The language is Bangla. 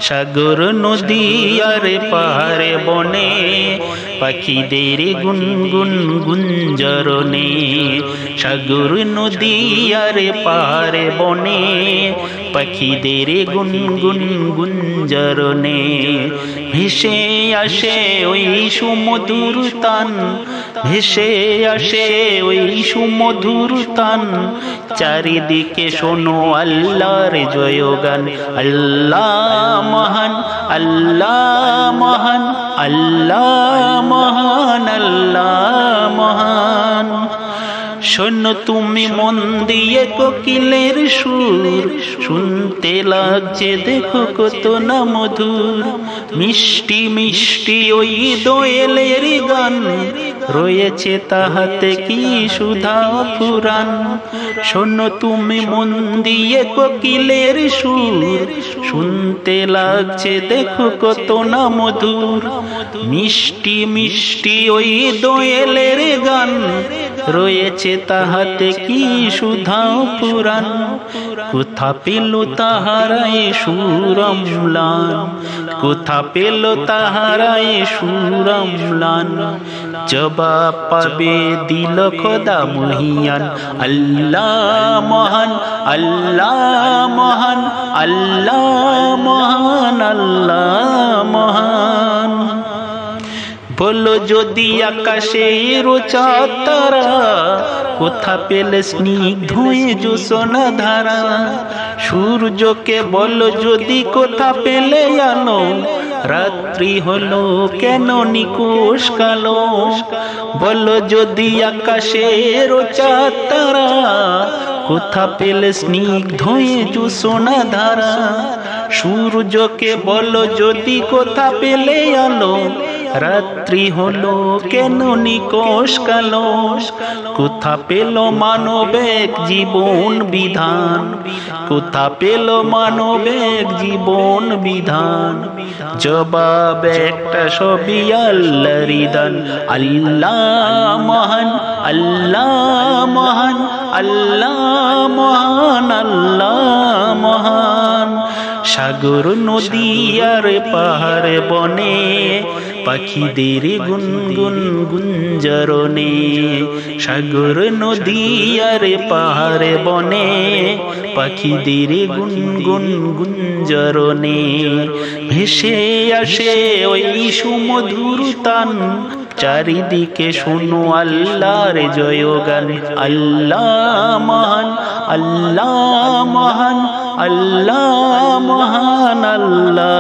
সাগর নদী আর পাহাড়ে বনে পাখিদের গুনগুন গুঞ্জরণে। সাগর নদী আর পাহাড়ে বনে পাখিদের গুনগুন গুঞ্জরণে। ভেসে আসে ওই সুমধুর তান, ভেসে আসে ওই সুমধুর তান। চারিদিকে শোনো আল্লাহর জয়গান। আল্লাহ মহান, আল্লাহ মহান, আল্লাহ মহান, আল্লাহ মহান। শোনো তুমি মন দিয়ে কোকিলের সুর, শুনতে লাগছে দেখো কত না মধুর। মিষ্টি মিষ্টি ওই দোয়েলের গান, রয়েছে তাহাতে কি সুধা পুরাণ। শোনো তুমি মন দিয়ে কোকিলের সুর, শুনতে লাগছে দেখো কত না মধুর। মিষ্টি মিষ্টি ওই দোয়েলের গান, রয়েছে তাহাতে কি সুধা পুরাণ। কোথা পেল তাহারায় সুরম্লান, কোথা পেল তাহারায় সুরম্লান। জবাব পাবে দিল খোদা মহিয়ান। আল্লাহ মহান, আল্লাহ মহান, আল্লাহ মহান, আল্লাহ মহান। বলো যদি আকাশের চাঁদ তারা, কোথা পেলে স্নিগ্ধ জোছনা ধারা। সূর্যকে বলো যদি কোথা পেলে আলো, রাত্রি হলো কেন নিকুশ কালো। বলো যদি আকাশের চাঁদ তারা, কোথা পেলে স্নিগ্ধ জোছনা ধারা। সূর্যকে বলো যদি কোথা পেলে আলো, রাত্রি হলো কেন নিকোষ কালো। কোথা পেল মানবিক জীবন বিধান, কোথা পেল মানবিক জীবন বিধান। জবাব একটা সবই আল্লাহর দান। আল্লাহ মহান, আল্লাহ মহান, আল্লাহ মহান, আল্লাহ মহান। সাগর নদী আর পাহাড় বনে পাখিদের গুনগুন গুঞ্জরণে। সাগর নদী আর পাহাড় বনে পাখিদের গুনগুন গুঞ্জরণে। ভেসে আসে ওই সুমধুর তান, চারিদিকে শোনো আল্লাহর জয়গান। আল্লাহ মহান, আল্লাহ মহান, আল্লাহ মহান, আল্লাহ